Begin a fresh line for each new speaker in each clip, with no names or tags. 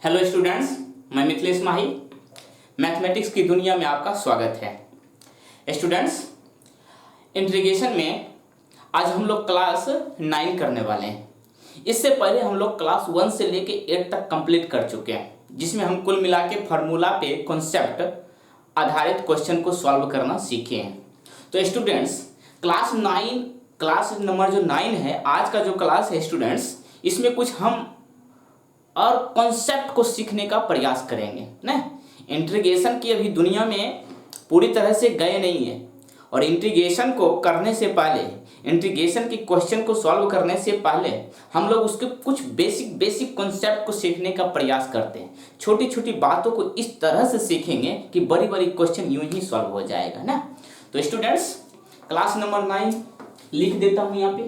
Hello students, मैं मिथिलेश माही। Mathematics की दुनिया में आपका स्वागत है। स्टूडेंट्स, इंटीग्रेशन में आज हम लोग क्लास 9 करने वाले हैं। इससे पहले हम लोग क्लास 1 से लेके 8 तक कंप्लीट कर चुके हैं, जिसमें हम कुल मिला के फार्मूला पे कॉन्सेप्ट आधारित क्वेश्चन को सॉल्व करना सीखे हैं। तो स्टूडेंट्स, क्लास नंबर जो 9 है, आज का जो क्लास है स्टूडेंट्स, इसमें कुछ हम और कॉन्सेप्ट को सीखने का प्रयास करेंगे ना। इंटीग्रेशन की अभी दुनिया में पूरी तरह से गए नहीं है, और इंटीग्रेशन को करने से पहले, इंटीग्रेशन के क्वेश्चन को सॉल्व करने से पहले हम लोग उसके कुछ बेसिक कॉन्सेप्ट को सीखने का प्रयास करते हैं। छोटी छोटी बातों को इस तरह से सीखेंगे कि बड़ी बड़ी क्वेश्चन यूं ही सॉल्व हो जाएगा ना। तो स्टूडेंट्स, क्लास नंबर 9 लिख देता हूं यहाँ पे,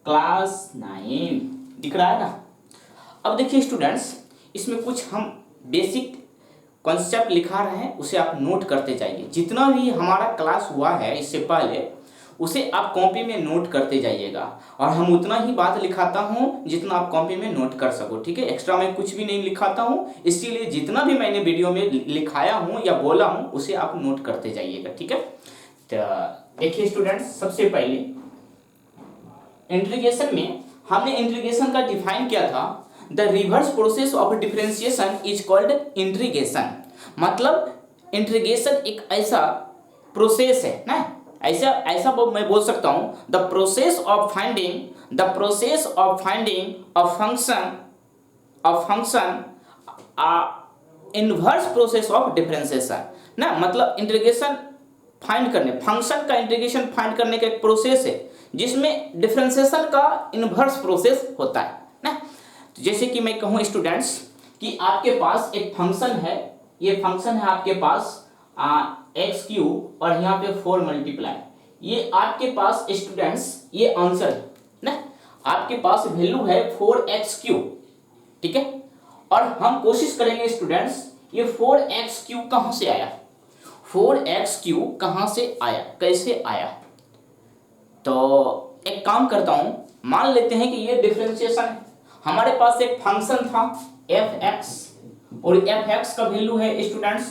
क्लास 9 दिख रहा है ना। अब देखिए स्टूडेंट्स, इसमें कुछ हम बेसिक कॉन्सेप्ट लिखा रहे हैं, उसे आप नोट करते जाइए। जितना भी हमारा क्लास हुआ है इससे पहले, उसे आप कॉपी में नोट करते जाइएगा, और हम उतना ही बात लिखाता हूँ जितना आप कॉपी में नोट कर सको, ठीक है। एक्स्ट्रा मैं कुछ भी नहीं लिखाता हूँ, इसीलिए जितना भी मैंने वीडियो में लिखाया हूँ या बोला हूँ उसे आप नोट करते जाइएगा, ठीक है। तो देखिए स्टूडेंट्स, सबसे पहले इंटीग्रेशन में हमने इंटीग्रेशन का डिफाइन किया था, the reverse process of differentiation is called integration. मतलब इंटीग्रेशन एक ऐसा प्रोसेस है ना, ऐसा मैं बोल सकता हूँ, the process of finding a function inverse process of differentiation ना। मतलब इंटीग्रेशन फाइंड करने, फंक्शन का इंटीग्रेशन फाइंड करने का एक प्रोसेस है जिसमें डिफरेंशिएशन का इनवर्स प्रोसेस होता है ना। तो जैसे कि मैं कहूँ स्टूडेंट्स कि आपके पास एक फंक्शन है, ये फंक्शन है आपके पास एक्स क्यूब और यहाँ पे 4 मल्टीप्लाई, ये आपके पास स्टूडेंट्स ये आंसर है ना। आपके पास वैल्यू है 4x क्यूब, ठीक है। और हम कोशिश करेंगे स्टूडेंट्स, ये 4x क्यूब कहाँ से आया, 4x क्यूब कहाँ से आया, कैसे आया। तो एक काम करता हूँ, मान लेते हैं कि ये डिफरेंशिएशन है। हमारे पास एक फंक्शन था fx, और fx का वैल्यू है स्टूडेंट्स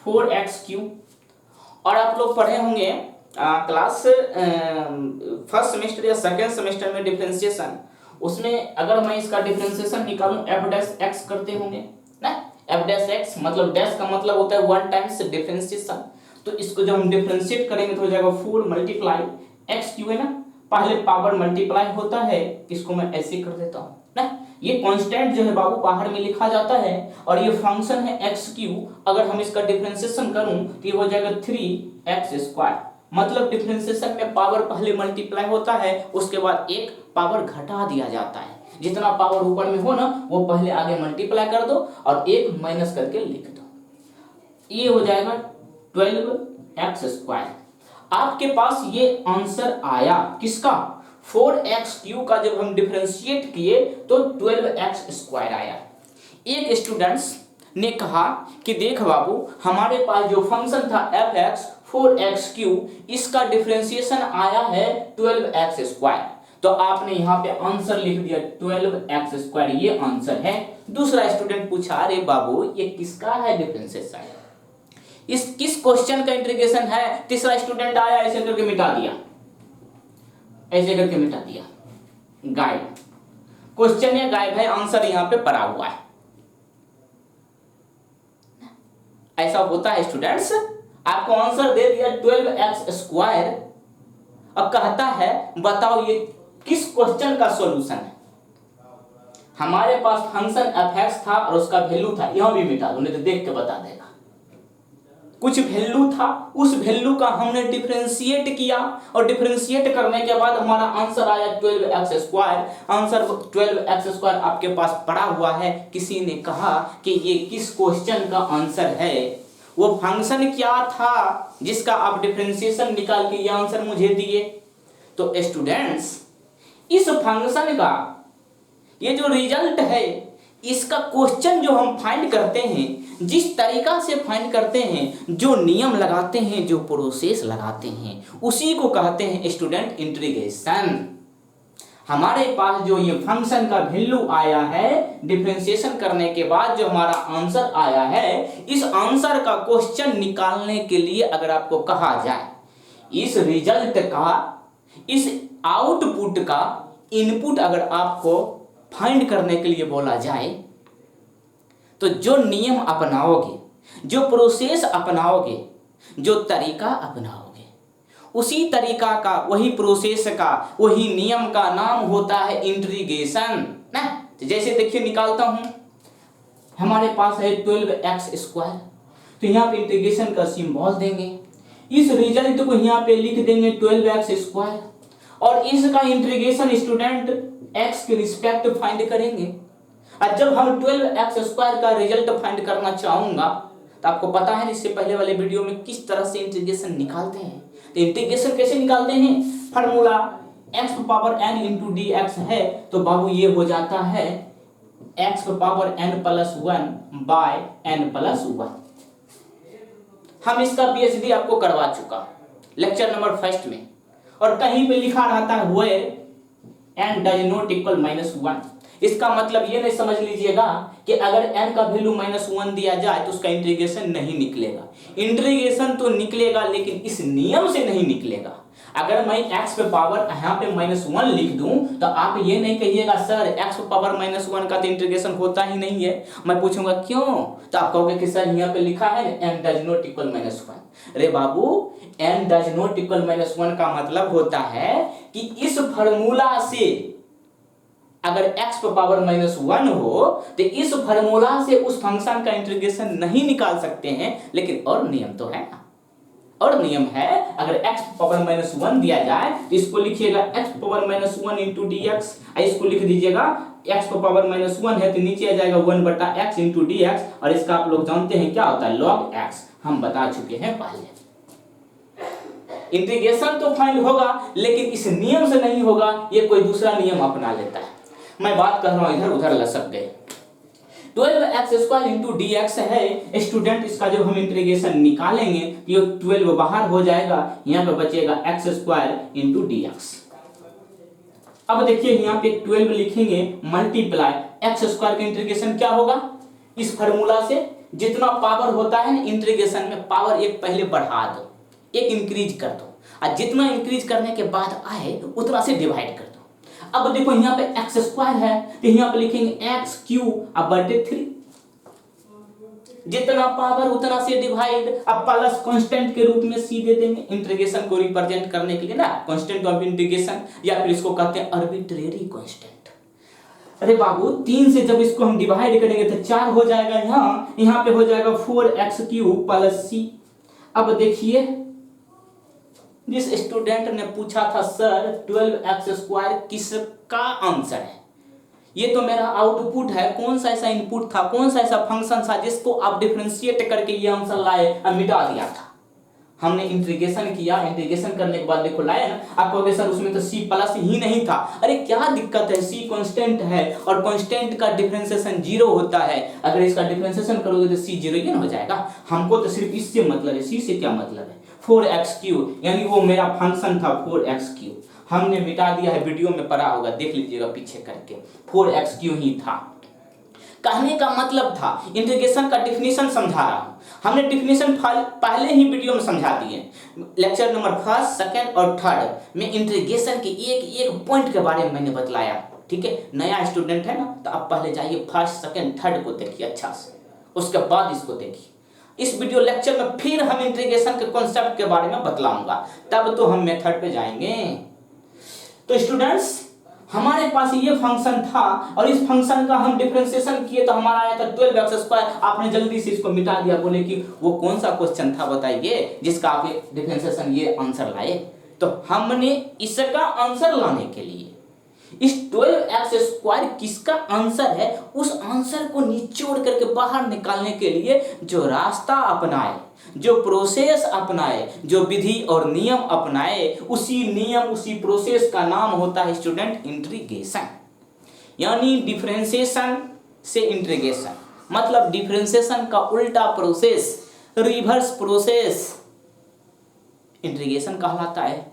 4x क्यूब। और आप लोग पढ़े होंगे क्लास फर्स्ट सेमेस्टर या सेकेंड सेमेस्टर में डिफरेंशिएशन, उसमें अगर मैं इसका डिफरेंशिएशन निकालूं f डैश x करते होंगे ना। f डैश x मतलब डैश का मतलब होता है 1 टाइम्स डिफरेंशिएशन। तो इसको जब हम डिफरेंशिएट करेंगे तो हो जाएगा 4 मल्टीप्लाई x क्यूब है ना, पहले पावर मल्टीप्लाई होता है, इसको मैं ऐसे कर देता हूँ ना। ये कांस्टेंट जो है बाबू बाहर में लिखा जाता है, और ये फंक्शन है एक्स क्यूब। अगर हम इसका डिफरेंशिएशन करूं तो ये हो जाएगा 3x²। मतलब डिफरेंशिएशन में पावर पहले मल्टीप्लाई होता है, उसके बाद एक पावर घटा दिया जाता है। जितना पावर ऊपर में हो ना, वो पहले आगे मल्टीप्लाई कर दो और एक माइनस करके लिख दो, ये हो जाएगा 12x²। आपके पास ये आंसर आया किसका, 4x क्यूब का। जब हम डिफरेंशिएट किए तो 12x² आया। एक स्टूडेंट्स ने कहा कि देख बाबू, हमारे पास जो फंक्शन था fx 4x क्यूब, इसका डिफरेंशिएशन आया है 12x²। तो आपने यहाँ पे आंसर लिख दिया 12x², ये आंसर है। दूसरा स्टूडेंट पूछा, अरे बाबू ये किसका है डिफरेंशिएशन, इस किस क्वेश्चन का इंटीग्रेशन है। तीसरा स्टूडेंट आया, ऐसे करके मिटा दिया, ऐसे करके मिटा दिया, गायब। क्वेश्चन ये गायब है, आंसर यहां पे पड़ा हुआ है। ऐसा होता है स्टूडेंट्स। आपको आंसर दे दिया 12x², अब कहता है बताओ ये किस क्वेश्चन का सॉल्यूशन है। हमारे पास फंक्शन fx था और उसका वैल्यू था, यहां भी मिटा दो, नहीं तो देख के बता देगा। कुछ वैल्यू था, उस वैल्यू का हमने डिफरेंशिएट किया, और डिफरेंशिएट करने के बाद हमारा आंसर आया 12x²। आंसर 12x² आपके पास पड़ा हुआ है। किसी ने कहा कि ये किस क्वेश्चन का आंसर है, वो फंक्शन क्या था जिसका आप डिफरेंशिएशन निकाल के ये आंसर मुझे दिए। तो स्टूडेंट्स, इस फंक्शन का ये जो रिजल्ट है, इसका क्वेश्चन जो हम फाइंड करते हैं, जिस तरीका से फाइंड करते हैं, जो नियम लगाते हैं, जो प्रोसेस लगाते हैं, उसी को कहते हैं स्टूडेंट इंटीग्रेशन। हमारे पास जो ये फंक्शन का वैल्यू आया है डिफरेंशिएशन करने के बाद जो हमारा आंसर आया है, इस आंसर का क्वेश्चन निकालने के लिए अगर आपको कहा जाए इस रिजल्ट का, इस आउटपुट का इनपुट अगर आपको फाइंड करने के लिए बोला जाए, तो जो नियम अपनाओगे, जो प्रोसेस अपनाओगे, जो तरीका अपनाओगे, उसी तरीका का, वही प्रोसेस का, वही नियम का नाम होता है इंटीग्रेशन ना। तो जैसे देखिए निकालता हूं, हमारे पास है 12x², तो यहाँ पे इंटीग्रेशन का सिंबल देंगे, इस रिजल्ट को यहाँ पे लिख देंगे 12x², और इसका इंटीग्रेशन स्टूडेंट x के रिस्पेक्ट फाइंड करेंगे। और जब हम 12x² का रिजल्ट फाइंड करना चाहूंगा, तो आपको पता है इससे पहले वाले वीडियो में किस तरह से इंटीग्रेशन निकालते हैं। तो इंटीग्रेशन कैसे निकालते हैं, फार्मूला x⁻n इंटू dx है, तो बाबू ये हो जाता है x⁻n+1 बाय n+1। हम इसका पीएचडी आपको करवा चुका लेक्चर नंबर 1 में, और कहीं पे लिखा रहता है where n does not equal -1। इसका मतलब ये नहीं समझ लीजिएगा कि अगर n का वैल्यू -1 दिया जाए तो उसका इंटीग्रेशन नहीं निकलेगा। इंटीग्रेशन तो निकलेगा, लेकिन इस नियम से नहीं निकलेगा। अगर मैं x पे पावर यहाँ पे -1 लिख दूं, तो आप ये नहीं कहिएगा सर x पे पावर -1 का तो इंटीग्रेशन होता ही नहीं है। मैं पूछूंगा क्यों, तो आप कहोगे कि सर यहाँ पे लिखा है n does not equal -1। अरे बाबू, n does not equal -1 का मतलब होता है कि इस फार्मूला से अगर x पे पावर -1 हो, तो इस फार्मूला से उस फंक्शन का इंटीग्रेशन नहीं निकाल सकते हैं। लेकिन और नियम तो है ना, और नियम है, अगर x पे पावर -1 दिया जाए तो इसको लिखिएगा x पे पावर -1 इंटू dx, इसको लिख दीजिएगा x पे पावर -1 है तो नीचे आ जाएगा 1/x इंटू dx, और इसका आप लोग जानते हैं क्या होता है, log x, हम बता चुके हैं पहले। इंटीग्रेशन तो फाइंड होगा, लेकिन इस नियम से नहीं होगा, ये कोई दूसरा नियम अपना लेता है। मैं बात कर रहा हूं, इधर उधर लसक गए। 12x² इंटू dx है स्टूडेंट, इसका जब हम इंटीग्रेशन निकालेंगे ये 12 बाहर हो जाएगा, यहाँ पे बचेगा x² इंटू dx। अब देखिए यहाँ पे 12 लिखेंगे मल्टीप्लाई x² का इंटीग्रेशन क्या होगा, इस फार्मूला से जितना पावर होता है ना इंटीग्रेशन में, पावर एक पहले बढ़ा दो, एक इंक्रीज कर दो, और जितना इंक्रीज करने के बाद आए उतना से डिवाइड कर दो। अब देखो यहाँ पे x² है, तो यहाँ पे लिखेंगे x³/3, जितना पावर उतना से डिवाइड, अब प्लस कांस्टेंट के रूप में c दे देंगे इंटीग्रेशन को रिप्रेजेंट करने के लिए ना, कांस्टेंट ऑफ इंटीग्रेशन, या फिर इसको कहते हैं आर्बिट्रेरी कांस्टेंट। अरे बाबू, 3 से जब इसको हम डिवाइड करेंगे तो 4 हो जाएगा, यहाँ पे हो जाएगा 4x³ + c। अब देखिए जिस स्टूडेंट ने पूछा था सर 12x² किसका आंसर है, ये तो मेरा आउटपुट है, कौन सा ऐसा इनपुट था, कौन सा ऐसा फंक्शन था जिसको आप डिफरेंशिएट करके ये आंसर लाए और मिटा दिया था। हमने इंटीग्रेशन किया, इंटीग्रेशन करने के बाद देखो लाए ना, आप कहोगे सर उसमें तो c प्लस ही नहीं था। अरे क्या दिक्कत है, c कांस्टेंट है और कांस्टेंट का डिफरेंशिएशन 0 होता है, अगर इसका डिफरेंशिएशन करोगे तो c 0 ही हो जाएगा। हमको तो सिर्फ इससे मतलब है, c से क्या मतलब है, 4x³ यानी वो मेरा फंक्शन था 4x³, हमने मिटा दिया है, वीडियो में पढ़ा होगा, देख लीजिएगा पीछे करके, 4x³ ही था। कहने का मतलब था, इंटीग्रेशन का डेफिनेशन समझा रहा हूं, हमने डेफिनेशन पहले ही वीडियो में समझा दिए, लेक्चर नंबर 1, 2 और 3 में इंटीग्रेशन के एक एक पॉइंट के बारे में मैंने बतलाया। ठीक है, नया स्टूडेंट है ना, तो आप पहले जाइए 1, 2, 3 को देखिए अच्छा से, उसके बाद इसको देखिए। इस वीडियो लेक्चर में फिर हम इंटीग्रेशन के कॉन्सेप्ट के बारे में बतलाऊंगा, तब तो हम मेथड पे जाएंगे। तो स्टूडेंट्स, हमारे पास ये फंक्शन था और इस फंक्शन का हम डिफरेंशिएशन किए तो हमारा आया था 12x²। आपने जल्दी से इसको मिटा दिया, बोले कि वो कौन सा क्वेश्चन था बताइए जिसका आप डिफरेंशिएशन ये आंसर लाए। तो हमने इसका आंसर लाने के लिए इस 12x² किसका आंसर है, उस आंसर को निचोड़ करके बाहर निकालने के लिए जो रास्ता अपनाए, जो प्रोसेस अपनाए, जो विधि और नियम अपनाए, उसी नियम उसी प्रोसेस का नाम होता है स्टूडेंट इंटीग्रेशन। यानी डिफरेंशिएशन से इंटीग्रेशन, मतलब डिफरेंशिएशन का उल्टा प्रोसेस, रिवर्स प्रोसेस इंटीग्रेशन कहलाता है।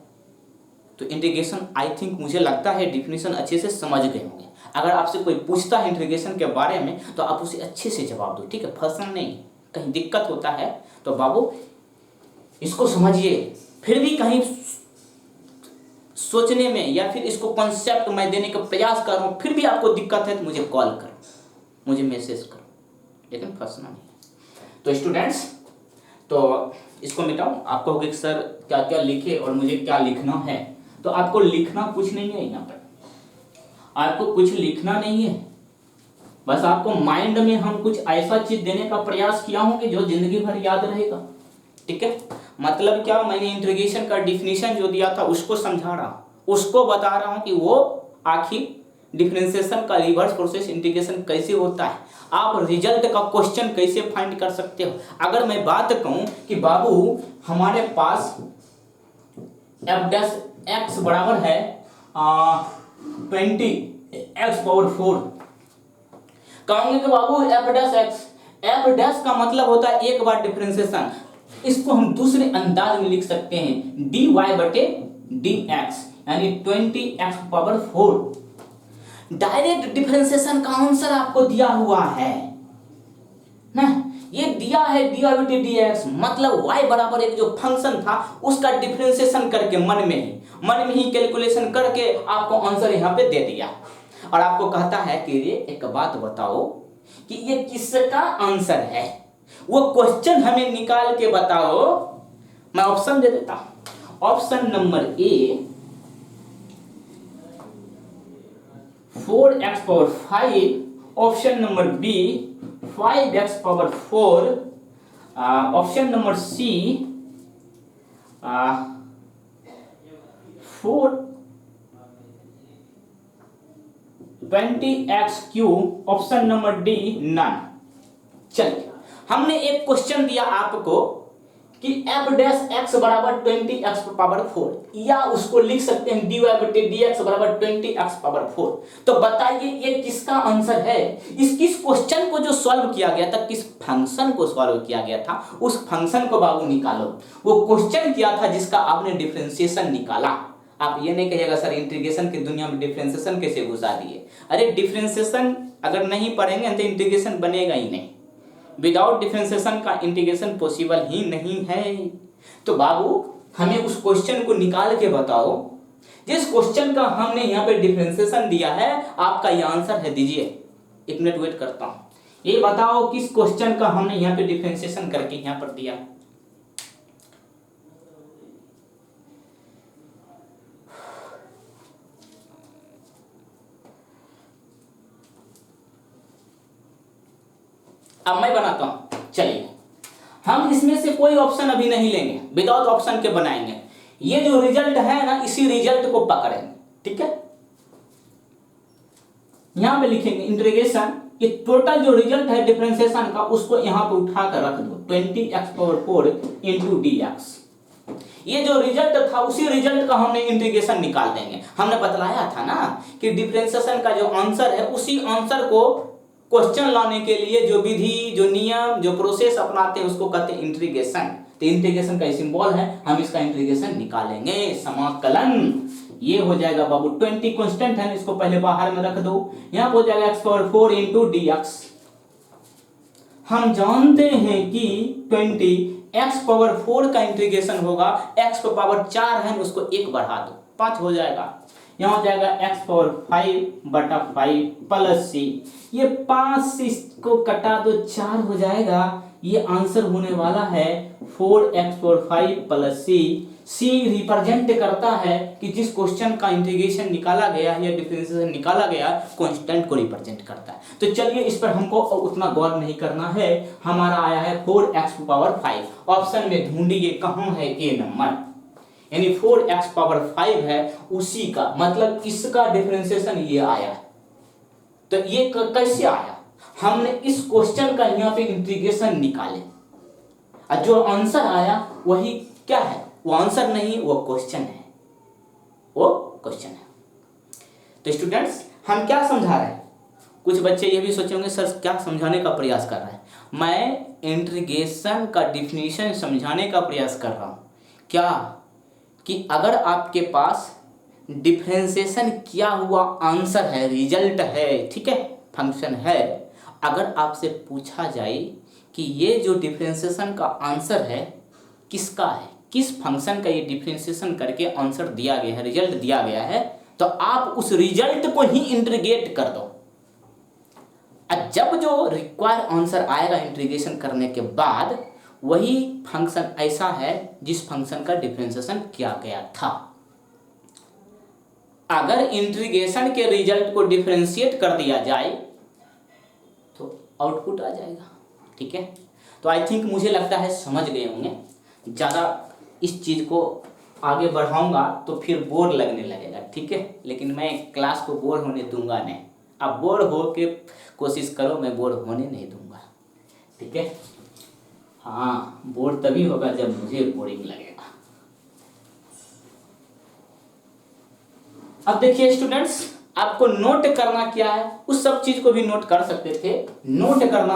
तो इंटीग्रेशन आई थिंक मुझे लगता है डिफिनीशन अच्छे से समझ गए होंगे। अगर आपसे कोई पूछता है इंटीग्रेशन के बारे में तो आप उसे अच्छे से जवाब दो, ठीक है, फंसना नहीं। कहीं दिक्कत होता है तो बाबू इसको समझिए, फिर भी कहीं सोचने में या फिर इसको कॉन्सेप्ट मैं देने का प्रयास कर रहा हूँ, फिर भी आपको दिक्कत है तो मुझे कॉल करो, मुझे मैसेज करो, लेकिन फंसना नहीं। तो स्टूडेंट्स, तो इसको मिटाऊं। आप कहोगे कि सर क्या क्या लिखे और मुझे क्या लिखना है, तो आपको लिखना कुछ नहीं है, यहाँ पर आपको कुछ लिखना नहीं है, बस आपको माइंड में हम कुछ ऐसा चीज देने का प्रयास किया हूं कि जो जिंदगी भर याद रहेगा, ठीक है। मतलब क्या, मैंने इंटीग्रेशन का डिफिनीशन जो दिया था उसको समझा रहा हूं, उसको बता रहा हूं कि वो आखिर डिफरेंशिएशन का रिवर्स प्रोसेस इंटीग्रेशन कैसे होता है, आप रिजल्ट का क्वेश्चन कैसे फाइंड कर सकते हो। अगर मैं बात कहूं कि बाबू हमारे पास एफ डैश एक्स बराबर है 20x⁴, कहोगे कि बाबू एफ डैश का मतलब होता है एक बार डिफरेंशिएशन, इसको हम दूसरे अंदाज में लिख सकते हैं dy/dx यानी 20x⁴। डायरेक्ट डिफरेंशिएशन का आंसर आपको दिया हुआ है ना, ये दिया है dy/dx, मतलब y बराबर एक जो फंक्शन था उसका डिफरेंशिएशन करके मन में ही कैलकुलेशन करके आपको आंसर यहाँ पे दे दिया। और आपको कहता है कि ये एक बात बताओ कि ये किसका आंसर है, वो क्वेश्चन हमें निकाल के बताओ। मैं ऑप्शन दे देता हूं। Option number A 4x⁴, option number B 5x⁴, option number C 20x⁵, option number D none. चलिए, हमने एक क्वेश्चन दिया आपको कि एफ डैश एक्स बराबर 20x⁴, या उसको लिख सकते हैं dy/dx बराबर 20x⁴। तो बताइए ये किसका आंसर है। किस क्वेश्चन को जो सॉल्व किया गया था, किस फंक्शन को सॉल्व किया गया था, उस फंक्शन को बाबू निकालो। वो क्वेश्चन किया था जिसका आपने डिफरेंशिएशन निकाला। आप ये नहीं कहिएगा सर इंटीग्रेशन की दुनिया में डिफरेंशिएशन कैसे घुसा दिए। अरे डिफरेंशिएशन अगर नहीं पढ़ेंगे तो इंटीग्रेशन बनेगा ही नहीं। विदाउट डिफरेंशिएशन का इंटीग्रेशन पॉसिबल ही नहीं है। तो बाबू हमें उस क्वेश्चन को निकाल के बताओ जिस क्वेश्चन का हमने यहाँ पे डिफरेंशिएशन दिया है। आपका ये आंसर है, दीजिए 1 मिनट वेट करता हूँ। ये बताओ किस क्वेश्चन का हमने यहाँ पे डिफरेंशिएशन करके यहाँ पर दिया। अब मैं बनाता हूं। चलिए, हम इसमें से कोई ऑप्शन अभी नहीं लेंगे, विदाउट ऑप्शन के बनाएंगे। ये जो रिजल्ट है ना, इसी रिजल्ट को पकड़ेंगे, ठीक है। यहां पे लिखेंगे इंटीग्रेशन, ये टोटल जो रिजल्ट है डिफरेंशिएशन का उसको यहां पे उठा कर रख दो 20x⁴ × dx। ये जो रिजल्ट था उसी रिजल्ट का हमने इंटीग्रेशन निकाल देंगे। हमने बतलाया था ना कि डिफरेंशिएशन का जो आंसर है उसी आंसर को क्वेश्चन लाने के लिए जो विधि, जो नियम, जो प्रोसेस अपनाते हैं उसको कहते हैं इंटीग्रेशन। तो इंटीग्रेशन का सिंबल है, हम इसका इंटीग्रेशन निकालेंगे, समाकलन। ये हो जाएगा बाबू 20 कांस्टेंट है, इसको पहले बाहर में रख दो। यहां हो जाएगा x⁴ × dx। हम जानते हैं कि 20x⁴ का इंटीग्रेशन होगा, x⁴ है उसको 1 बढ़ा दो, 5 हो जाएगा। यहाँ हो जाएगा x⁴5/5 प्लस c। ये 5 से इसको कटा दो, 4 हो जाएगा। ये आंसर होने वाला है 4x⁴5 plus c। c represent करता है कि जिस क्वेश्चन का इंटीग्रेशन निकाला गया या डिफरेंशिएशन निकाला गया कांस्टेंट को रिप्रेजेंट करता है। तो चलिए इस पर हमको उतना गौर नहीं करना है। हमारा आया है 4x⁵। ऑप्शन में ढूंढिए कहाँ है ए नंबर, यानी 4x⁵ है उसी का, मतलब इसका डिफरेंशिएशन ये आया। तो ये कैसे आया, हमने इस क्वेश्चन का यहाँ पे इंटीग्रेशन निकाले और जो आंसर आया वही क्या है, वो आंसर नहीं, वो क्वेश्चन है, वो क्वेश्चन है। तो स्टूडेंट्स हम क्या समझा रहे हैं, कुछ बच्चे ये भी सोचे होंगे सर क्या समझाने का प्रयास कर रहा है। मैं इंटीग्रेशन का डिफिनीशन समझाने का प्रयास कर रहा हूँ। क्या कि अगर आपके पास डिफरेंशिएशन किया हुआ आंसर है, रिजल्ट है, ठीक है, फंक्शन है। अगर आपसे पूछा जाए कि ये जो डिफरेंशिएशन का आंसर है किसका है, किस फंक्शन का ये डिफरेंशिएशन करके आंसर दिया गया है, रिजल्ट दिया गया है, तो आप उस रिजल्ट को ही इंटीग्रेट कर दो। जब जो रिक्वायर आंसर आएगा इंटीग्रेशन करने के बाद, वही फंक्शन ऐसा है जिस फंक्शन का डिफरेंशिएशन किया गया था। अगर इंटीग्रेशन के रिजल्ट को डिफरेंशिएट कर दिया जाए तो आउटपुट आ जाएगा, ठीक है। तो आई थिंक मुझे लगता है समझ गए होंगे। ज़्यादा इस चीज़ को आगे बढ़ाऊंगा तो फिर बोर लगने लगेगा, ठीक है, लेकिन मैं क्लास को बोर होने दूंगा नहीं। आप बोर हो के कोशिश करो, मैं बोर होने नहीं दूंगा, ठीक है। हाँ, बोर तभी होगा जब मुझे बोरिंग लगेगा। अब देखिए स्टूडेंट्स, आपको नोट करना क्या है, उस सब चीज को भी नोट कर सकते थे। नोट करना